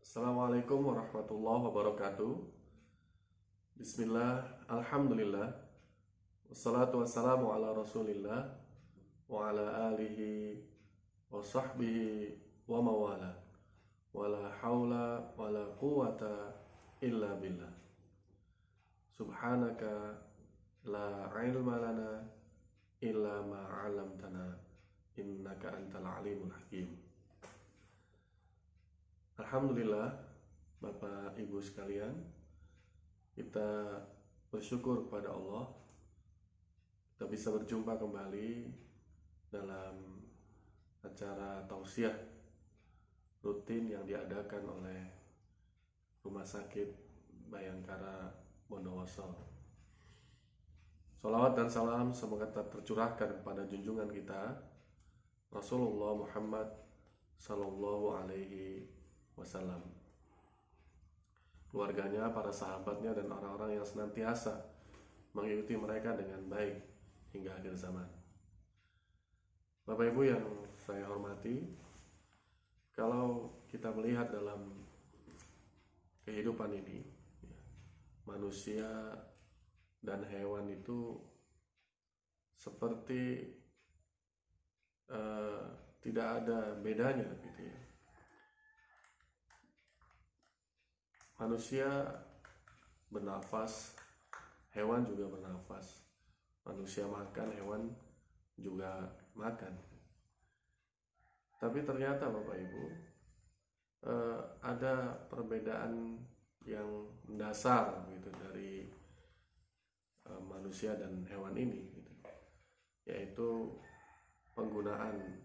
Assalamualaikum warahmatullahi wabarakatuh. Bismillah, alhamdulillah. Wassalatu wassalamu ala rasulillah wa ala alihi wa sahbihi wa mawala. Wala hawla wala quwata illa billah. Subhanaka la ilma lana illa ma 'allamtana innaka antal alimul hakim. Alhamdulillah, Bapak Ibu sekalian, kita bersyukur kepada Allah kita bisa berjumpa kembali dalam acara tausiah rutin yang diadakan oleh Rumah Sakit Bayangkara Bondowoso. Salawat dan salam semoga tetap tercurahkan kepada junjungan kita Rasulullah Muhammad Sallallahu Alaihi Wasallam, keluarganya, para sahabatnya, dan orang-orang yang senantiasa mengikuti mereka dengan baik hingga akhir zaman. Bapak Ibu yang saya hormati, kalau kita melihat dalam kehidupan ini, manusia dan hewan itu seperti tidak ada bedanya gitu ya. Manusia bernafas, hewan juga bernafas. Manusia makan, hewan juga makan. Tapi ternyata Bapak Ibu, ada perbedaan yang mendasar gitu dari manusia dan hewan ini gitu. Yaitu penggunaan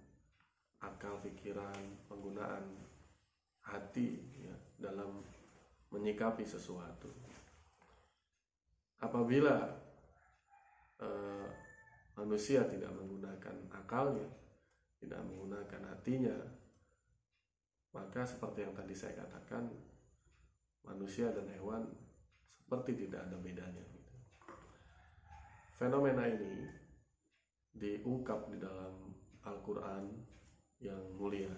akal pikiran, penggunaan hati ya, dalam menyikapi sesuatu. Apabila manusia tidak menggunakan akalnya, tidak menggunakan hatinya, maka seperti yang tadi saya katakan, manusia dan hewan seperti tidak ada bedanya. Fenomena ini diungkap di dalam Al-Quran yang mulia.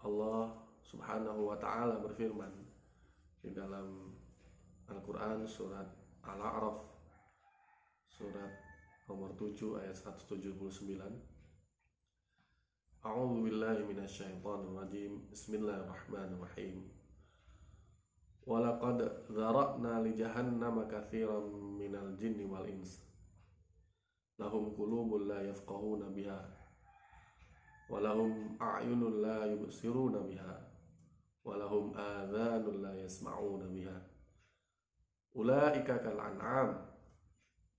Allah Subhanahu wa ta'ala berfirman di dalam Al-Quran surat Al-A'raf surat nomor 7 ayat 179. A'udzu billahi minasyaitonir rajim. Bismillahirrahmanirrahim. Walaqad dzara'na li jahannama katsiran minal jinni wal ins. Lahum qulubun la yafqahuna biha wa lahum a'yunun la yubsiruna biha walahum adhanun la yasma'una biha ulaika kal an'am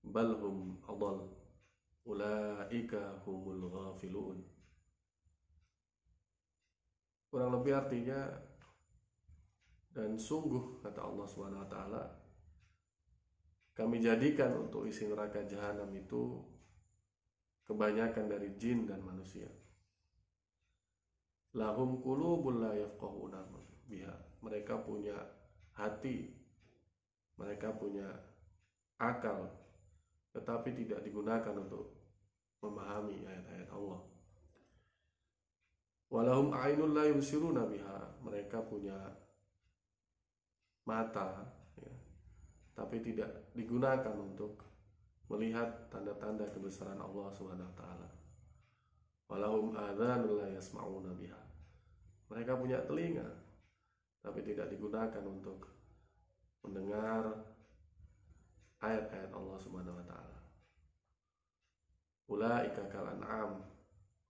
bal hum adall ulaika humul ghafilun. Kurang lebih artinya, dan sungguh kata Allah Subhanahu wa taala, kami jadikan untuk isi neraka jahanam itu kebanyakan dari jin dan manusia. Lahum qulubun la yafqahuna biha. Mereka punya hati, mereka punya akal, tetapi tidak digunakan untuk memahami ayat-ayat Allah. Walahum a'yunun la yubsiruna biha. Mereka punya mata ya, tapi tidak digunakan untuk melihat tanda-tanda kebesaran Allah Subhanahu wa taala. Walahum adhanun la yasma'una biha. Mereka punya telinga, tapi tidak digunakan untuk mendengar ayat-ayat Allah Subhanahu wa taala. Ulaika kal an'am.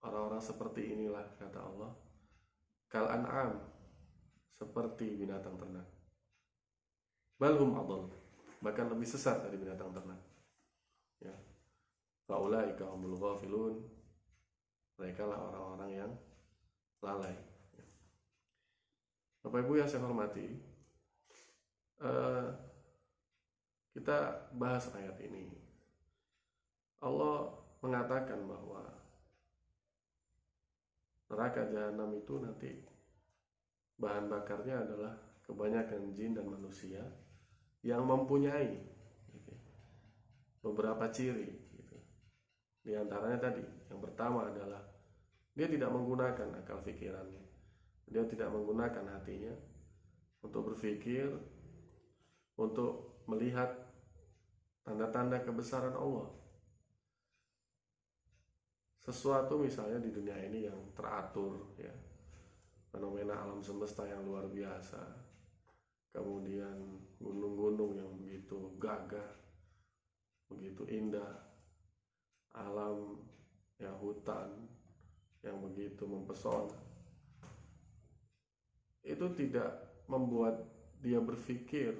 Orang-orang seperti inilah kata Allah, kal an'am, seperti binatang ternak. Bal hum adall, bahkan lebih sesat dari binatang ternak. Ya. Fa ulaika humul ghafilun. Mereka lah orang-orang yang lalai. Bapak Ibu yang saya hormati, kita bahas ayat ini. Allah mengatakan bahwa neraka jahanam itu nanti bahan bakarnya adalah kebanyakan jin dan manusia yang mempunyai beberapa ciri. Di antaranya tadi, yang pertama adalah dia tidak menggunakan akal pikirannya, Dia tidak menggunakan hatinya untuk berpikir, untuk melihat tanda-tanda kebesaran Allah. Sesuatu misalnya di dunia ini yang teratur, ya, fenomena alam semesta yang luar biasa, kemudian gunung-gunung yang begitu gagah, begitu indah, alam, ya, hutan yang begitu mempesona, itu tidak membuat dia berpikir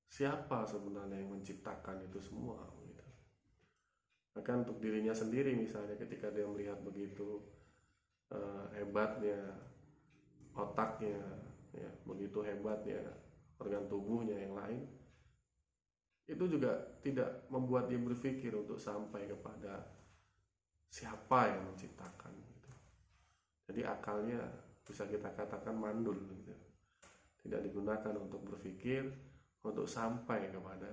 siapa sebenarnya yang menciptakan itu semua, gitu. Bahkan untuk dirinya sendiri misalnya, ketika dia melihat begitu hebatnya otaknya, ya, begitu hebatnya organ tubuhnya yang lain, itu juga tidak membuat dia berpikir untuk sampai kepada siapa yang menciptakan, gitu. Jadi akalnya bisa kita katakan mandul, gitu. Tidak digunakan untuk berpikir, untuk sampai kepada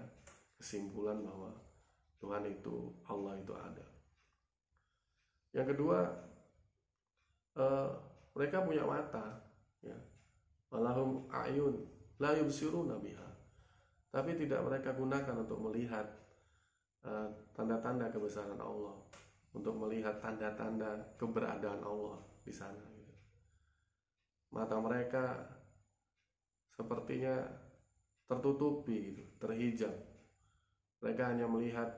kesimpulan bahwa Tuhan itu, Allah itu ada. Yang kedua, mereka punya mata, ya, walahum ayun la yubsiruna biha, tapi tidak mereka gunakan untuk melihat tanda-tanda kebesaran Allah, untuk melihat tanda-tanda keberadaan Allah di sana, gitu. Mata mereka sepertinya tertutupi, gitu, terhijab. Mereka hanya melihat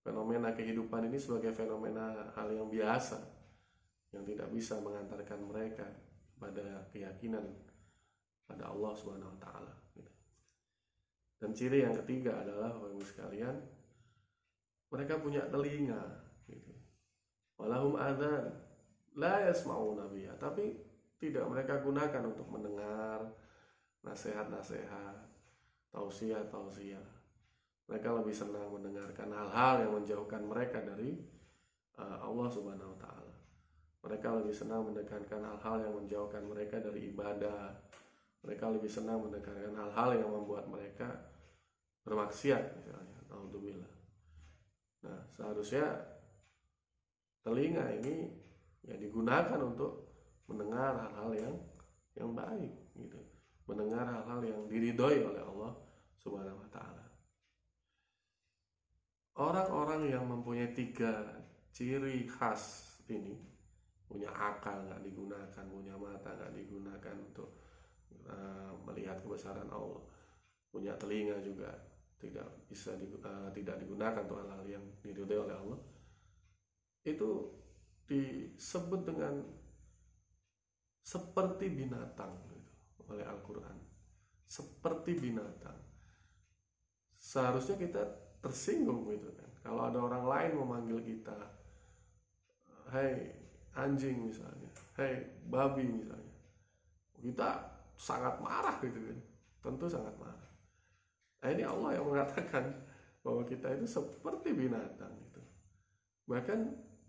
fenomena kehidupan ini sebagai fenomena hal yang biasa, yang tidak bisa mengantarkan mereka pada keyakinan pada Allah Subhanahu wa taala, gitu. Dan ciri yang ketiga adalah, Bapak Ibu sekalian, mereka punya telinga, gitu. Walahum adzan la yasma'una biha, tapi tidak mereka gunakan untuk mendengar nasihat-nasihat, tausiah-tausiah. Mereka lebih senang mendengarkan hal-hal yang menjauhkan mereka dari Allah Subhanahu wa taala. Mereka lebih senang mendekankan hal-hal yang menjauhkan mereka dari ibadah. Mereka lebih senang mendekankan hal-hal yang membuat mereka bermaksiat, misalnya. Alhamdulillah. Nah, seharusnya telinga ini ya digunakan untuk mendengar hal-hal yang baik, gitu. Mendengar hal-hal yang diridhoi oleh Allah Subhanahu wa taala. Orang-orang yang mempunyai 3 ciri khas ini, punya akal nggak digunakan, punya mata nggak digunakan untuk melihat kebesaran Allah, punya telinga juga tidak digunakan untuk hal-hal yang diridhoi oleh Allah, itu disebut dengan seperti binatang, gitu, oleh Al-Quran. Seperti binatang. Seharusnya kita tersinggung, gitu kan, kalau ada orang lain memanggil kita, "Hai anjing," misalnya, "Hai babi," misalnya, kita sangat marah, gitu kan. Tentu sangat marah. Nah, ini Allah yang mengatakan bahwa kita itu seperti binatang, gitu. Bahkan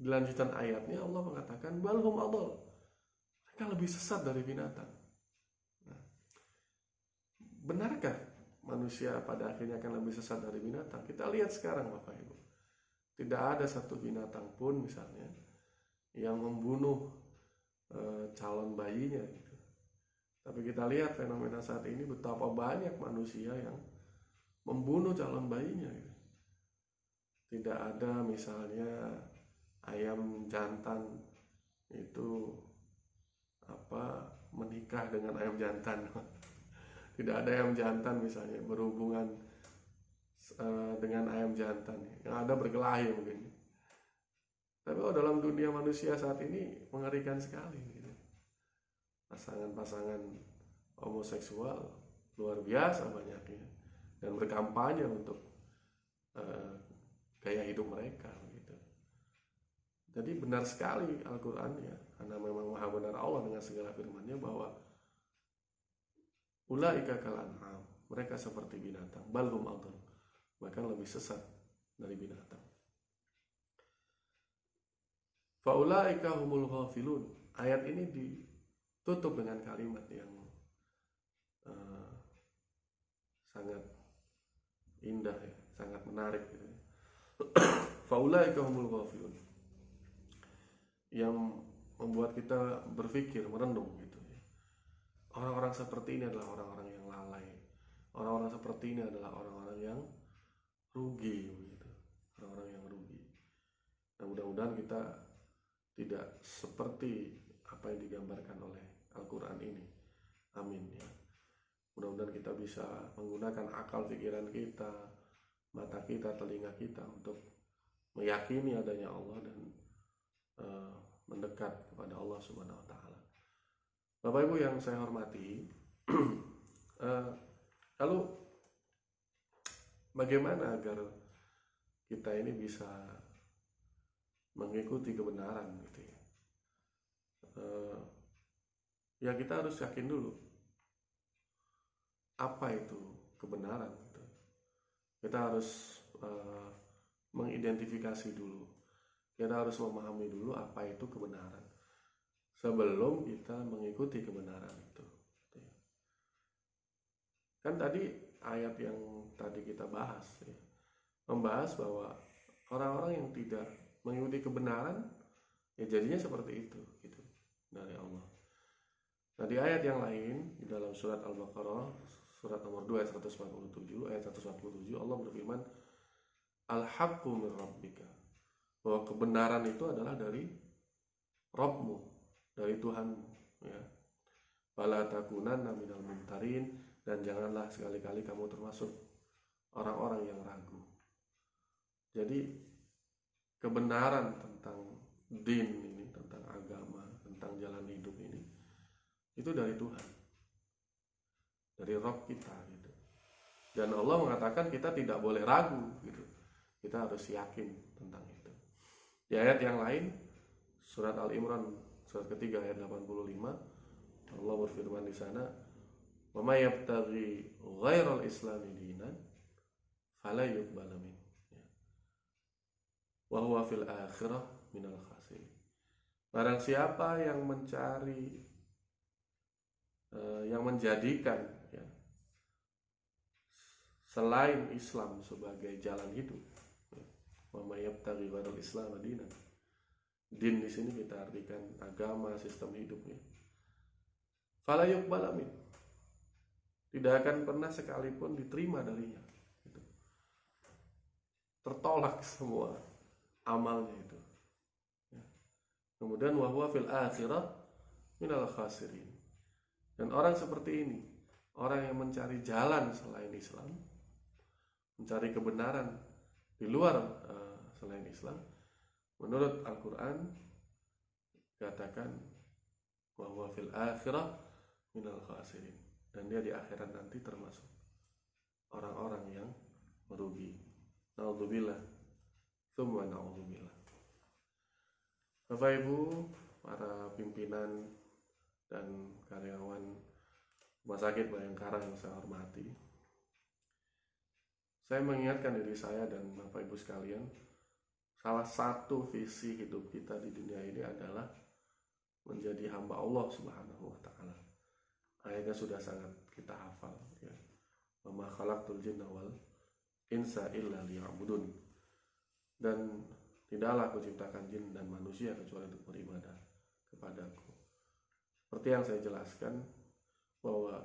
di lanjutan ayatnya Allah mengatakan balhum adall, mereka lebih sesat dari binatang. Nah, benarkah manusia pada akhirnya akan lebih sesat dari binatang? Kita lihat sekarang, Bapak Ibu. Tidak ada satu binatang pun misalnya yang membunuh calon bayinya, gitu. Tapi kita lihat fenomena saat ini, betapa banyak manusia yang membunuh calon bayinya, gitu. Tidak ada misalnya ayam jantan itu menikah dengan ayam jantan. Tidak ada ayam jantan misalnya berhubungan dengan ayam jantan, yang ada berkelahi mungkin. Tapi dalam dunia manusia saat ini mengerikan sekali, gitu. Pasangan-pasangan homoseksual luar biasa banyaknya, dan berkampanye untuk gaya hidup mereka, gitu. Jadi benar sekali Al-Quran, ya, karena memang maha benar Allah dengan segala firman-Nya, bahwa ulaika kal an'am, mereka seperti binatang, balhum adall, bahkan lebih sesat dari binatang. Faulaika humul ghafilun. Ayat ini ditutup dengan kalimat yang sangat indah, ya, sangat menarik, gitu. Faulaika humul ghafilun. Yang membuat kita berpikir, merenung gitu ya. Orang-orang seperti ini adalah orang-orang yang lalai. Orang-orang seperti ini adalah orang-orang yang rugi gitu. Orang-orang yang rugi. Nah, mudah-mudahan kita tidak seperti apa yang digambarkan oleh Al-Quran ini. Amin ya. Mudah-mudahan kita bisa menggunakan akal pikiran kita, mata kita, telinga kita untuk meyakini adanya Allah dan mendekat kepada Allah Subhanahu wa taala. Bapak Ibu yang saya hormati, lalu bagaimana agar kita ini bisa mengikuti kebenaran gitu ya? Ya kita harus yakin dulu apa itu kebenaran gitu. Kita harus mengidentifikasi dulu. Kita harus memahami dulu apa itu kebenaran sebelum kita mengikuti kebenaran itu. Kan tadi ayat yang tadi kita bahas ya, membahas bahwa orang-orang yang tidak mengikuti kebenaran ya jadinya seperti itu gitu dari Allah. Nah, di ayat yang lain di dalam surat Al-Baqarah surat nomor 2 ayat 147 Allah berfirman, Al-haqqu min rabbika, bahwa kebenaran itu adalah dari Rabbmu, dari Tuhanmu ya. Fala takunanna minal mumtarin, dan janganlah sekali-kali kamu termasuk orang-orang yang ragu. Jadi kebenaran tentang din ini, tentang agama, tentang jalan hidup ini, itu dari Tuhan, dari Rabb kita gitu. Dan Allah mengatakan kita tidak boleh ragu gitu. Kita harus yakin tentang itu. Di ayat yang lain, surat Al-Imran surat ketiga ayat 85, Allah berfirman di sana, "Wa may yabtaghi ghairal islami dinan fala yuqbal min." Wa huwa fil akhirah minal khasirin. Barang siapa yang mencari yang menjadikan ya, selain Islam sebagai jalan hidup, wa may yabtaghi ghairal islam dinan. Din di sini kita artikan agama, sistem hidupnya. Fala yuqbal min. Tidak akan pernah sekalipun diterima darinya. Gitu. Tertolak semua amalnya itu. Ya. Kemudian wa huwa fil akhirah minal khasirin. Dan orang seperti ini, orang yang mencari jalan selain Islam, mencari kebenaran di luar selain Islam, menurut Al-Quran katakan bahwa fil akhirah minal khasirin, dan dia di akhirat nanti termasuk orang-orang yang merugi. Naudzubillah, tsumma naudzubillah. Bapak Ibu, para pimpinan dan karyawan Rumah Sakit Bayangkara yang saya hormati, saya mengingatkan diri saya dan Bapak Ibu sekalian, salah satu visi hidup kita di dunia ini adalah menjadi hamba Allah Subhanahu wa taala. Ayatnya sudah sangat kita hafal ya. Wa ma khalaqtul jinna wal insa illa liya'budun. Dan tidaklah aku ciptakan jin dan manusia kecuali untuk beribadah kepadaku. Seperti yang saya jelaskan bahwa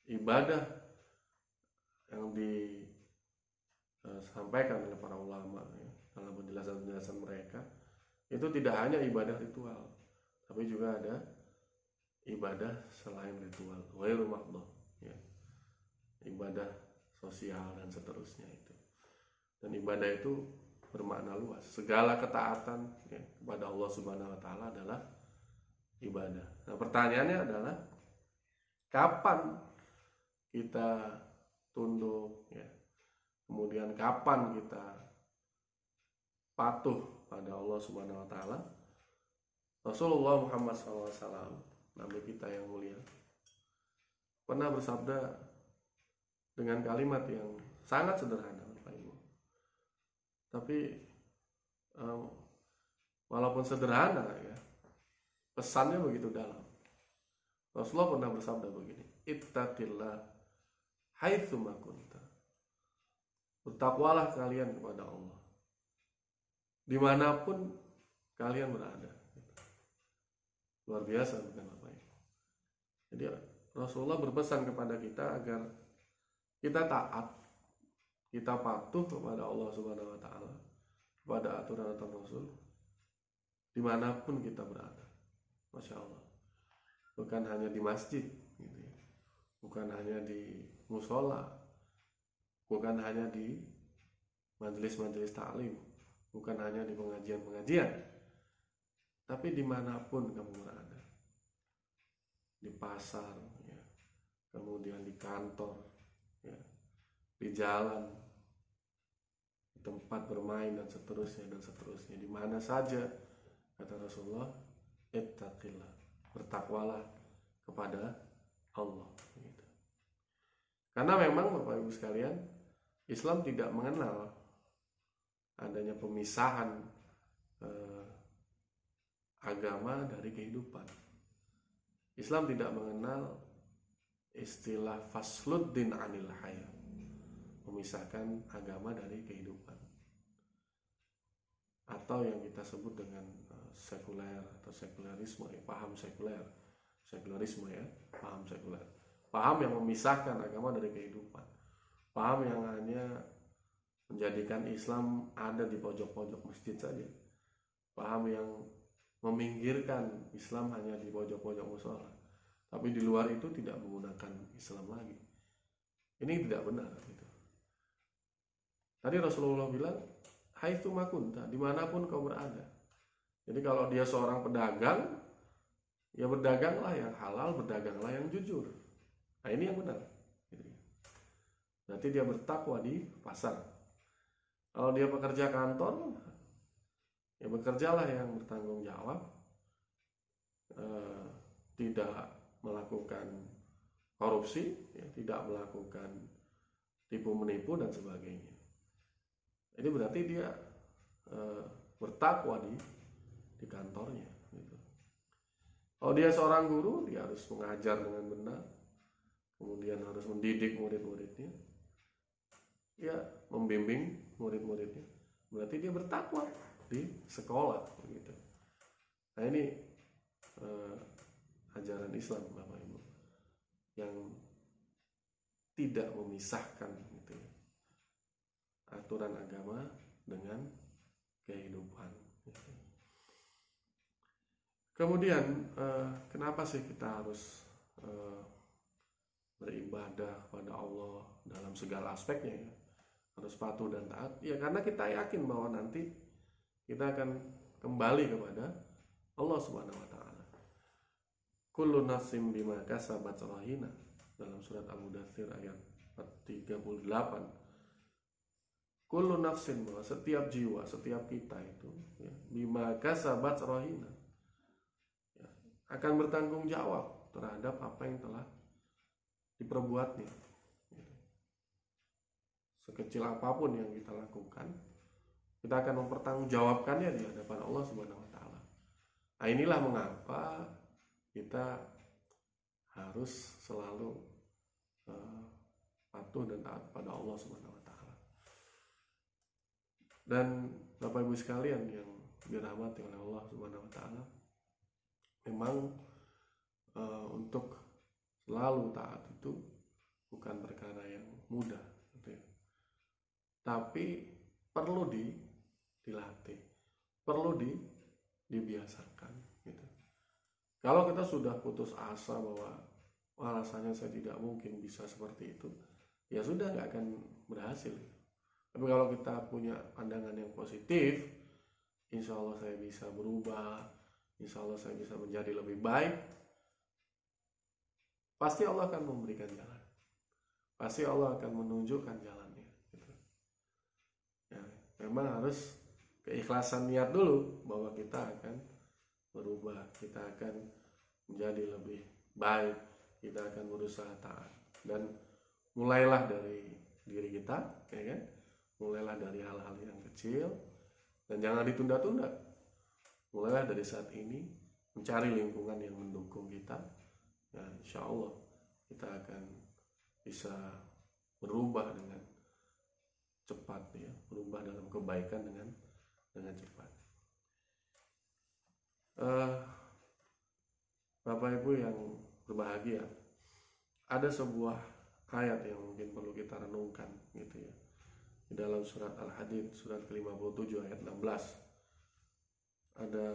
ibadah yang disampaikan oleh para ulama ya, dalam penjelasan-penjelasan mereka itu tidak hanya ibadah ritual, tapi juga ada ibadah selain ritual, ghairu maqdhah ya. Ibadah sosial dan seterusnya itu. Dan ibadah itu bermakna luas. Segala ketaatan ya, kepada Allah Subhanahu wa taala adalah ibadah. Nah, pertanyaannya adalah kapan kita tunduk ya. Kemudian kapan kita patuh pada Allah Subhanahu wa taala? Rasulullah Muhammad SAW, Nabi kita yang mulia, pernah bersabda dengan kalimat yang sangat sederhana, Bapak Ibu. Tapi walaupun sederhana ya, pesannya begitu dalam. Rasulullah pernah bersabda begini, ittaqillah haitsu ma kunta. Bertakwalah kalian kepada Allah dimanapun kalian berada. Luar biasa bukan Bapak Ibu. Jadi Rasulullah berpesan kepada kita agar kita taat, kita patuh kepada Allah Subhanahu wa taala, kepada aturan-aturan Rasul dimanapun kita berada. Masya Allah. Bukan hanya di masjid gitu ya. Bukan hanya di musola, bukan hanya di majelis-majelis taklim, bukan hanya di pengajian-pengajian, tapi dimanapun kamu berada, di pasar, ya, kemudian di kantor, ya, di jalan, di tempat bermain dan seterusnya, di mana saja, kata Rasulullah, ittaqillah, bertakwalah kepada Allah. Gitu. Karena memang Bapak Ibu sekalian, Islam tidak mengenal adanya pemisahan agama dari kehidupan. Islam tidak mengenal istilah fasluddin anil haya, memisahkan agama dari kehidupan, atau yang kita sebut dengan sekuler atau sekularisme, ya, paham sekuler, sekularisme ya, paham sekuler, paham yang memisahkan agama dari kehidupan, paham yang hanya menjadikan Islam ada di pojok-pojok masjid saja, paham yang meminggirkan Islam hanya di pojok-pojok musola, tapi di luar itu tidak menggunakan Islam lagi. Ini tidak benar gitu. Tadi Rasulullah bilang, haitsu ma kunta, dimanapun kau berada. Jadi kalau dia seorang pedagang, ya berdaganglah yang halal, berdaganglah yang jujur. Nah ini yang benar. Berarti dia bertakwa di pasar. Kalau dia pekerja kantor, ya bekerjalah yang bertanggung jawab, tidak melakukan korupsi, ya, tidak melakukan tipu menipu dan sebagainya. Jadi berarti dia bertakwa di kantornya. Gitu. Kalau dia seorang guru, dia harus mengajar dengan benar, kemudian harus mendidik murid-muridnya, ya membimbing murid-muridnya. Berarti dia bertakwa di sekolah, gitu. Nah ini ajaran Islam, Bapak Ibu, yang tidak memisahkan gitu ya, aturan agama dengan kehidupan. Gitu. Kemudian kenapa sih kita harus beribadah kepada Allah dalam segala aspeknya ya? Harus patuh dan taat, ya karena kita yakin bahwa nanti kita akan kembali kepada Allah Subhanahu wa taala. Kullu nafsin bima kasabat rahina, dalam surat Al-Mudaththir ayat 38. Kullu nafsin, bahwa setiap jiwa, setiap kita itu ya, bima kasabat rahina, ya, akan bertanggung jawab terhadap apa yang telah diperbuatnya. Sekecil apapun yang kita lakukan, kita akan mempertanggungjawabkannya di hadapan Allah Subhanahu wa taala. Nah, inilah mengapa kita harus selalu patuh dan taat pada Allah Subhanahu wa taala. Dan Bapak Ibu sekalian yang dirahmati oleh Allah Subhanahu wa taala, memang untuk selalu taat itu bukan perkara yang mudah, gitu ya. Tapi perlu dilatih, perlu dibiasakan gitu. Kalau kita sudah putus asa bahwa rasanya saya tidak mungkin bisa seperti itu, ya sudah, nggak akan berhasil. Tapi kalau kita punya pandangan yang positif, insya Allah saya bisa berubah, insya Allah saya bisa menjadi lebih baik, pasti Allah akan memberikan jalan, pasti Allah akan menunjukkan jalannya gitu. Ya, memang harus keikhlasan niat dulu bahwa kita akan berubah, kita akan menjadi lebih baik, kita akan berusaha taat. Dan mulailah dari diri kita, ya kan? Mulailah dari hal-hal yang kecil dan jangan ditunda-tunda. Mulailah dari saat ini, mencari lingkungan yang mendukung kita. Ya, insya Allah kita akan bisa berubah dengan cepat, ya, berubah dalam kebaikan dengan cepat. Bapak Ibu yang berbahagia, ada sebuah ayat yang mungkin perlu kita renungkan gitu ya. Di dalam surat Al-Hadid surat ke-57 ayat 16 ada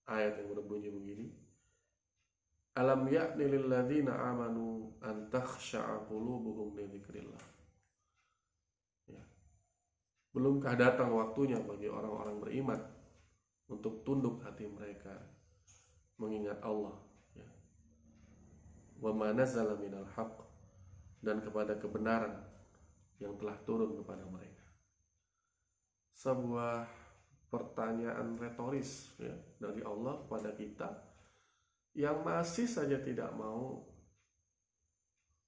ayat yang berbunyi begini. Alam ya'ni lil ladzina amanu an takhsha'a qulubuhum li dzikrillah. Ya. Belumkah datang waktunya bagi orang-orang beriman untuk tunduk hati mereka mengingat Allah, ya. Wa ma nazala minal haqq, dan kepada kebenaran yang telah turun kepada mereka. Sebuah pertanyaan retoris ya dari Allah kepada kita yang masih saja tidak mau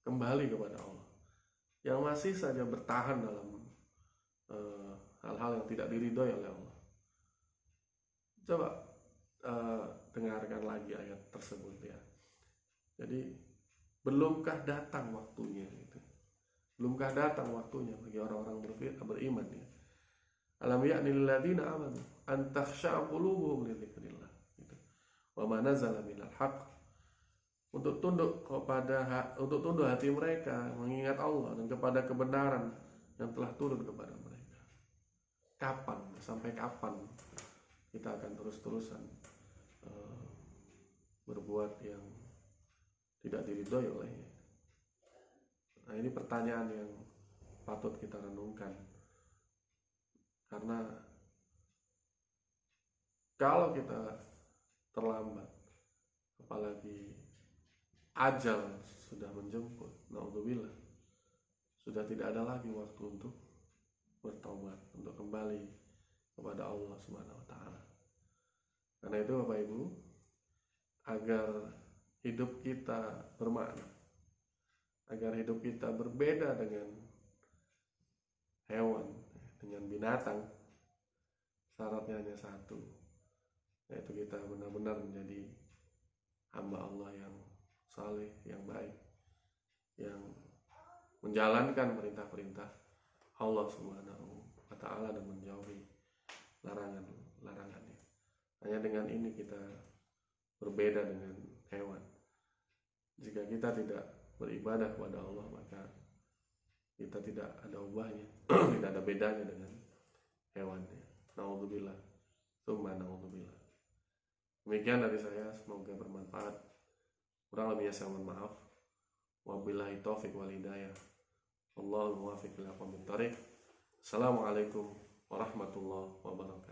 kembali kepada Allah, yang masih saja bertahan dalam hal-hal yang tidak diridhoi oleh Allah. Coba dengarkan lagi ayat tersebut ya. Jadi belumkah datang waktunya gitu. Belumkah datang waktunya bagi orang-orang beriman ya. Alam ya'ni lil ladzina amanu an takhsha'a qulubuhum li dzikrillah gitu. Wa ma nazala minal haqq, untuk tunduk hati mereka mengingat Allah dan kepada kebenaran yang telah turun kepada mereka. Kapan, sampai kapan kita akan terus-terusan berbuat yang tidak diridhoi olehnya? Nah, ini pertanyaan yang patut kita renungkan, karena kalau kita terlambat, apalagi ajal sudah menjemput, naudzubillah, sudah tidak ada lagi waktu untuk bertobat, untuk kembali kepada Allah Subhanahu wa taala. Karena itu Bapak Ibu, agar hidup kita bermakna, agar hidup kita berbeda dengan hewan, dengan binatang, syaratnya hanya satu, yaitu kita benar-benar menjadi hamba Allah yang saleh, yang baik, yang menjalankan perintah-perintah Allah Subhanahu wa taala dan menjauhi larangan-larangannya. Hanya dengan ini kita berbeda dengan hewan. Jika kita tidak beribadah kepada Allah, maka kita tidak ada ubahnya, tidak ada bedanya dengan hewan. Naudzubillah, tsumma naudzubillah. Demikian dari saya, semoga bermanfaat. Kurang lebihnya saya mohon maaf. Wabillahi taufiq wal hidayah. Wallahul muwaffiq ila aqwamit thoriq. Assalamualaikum warahmatullahi wabarakatuh.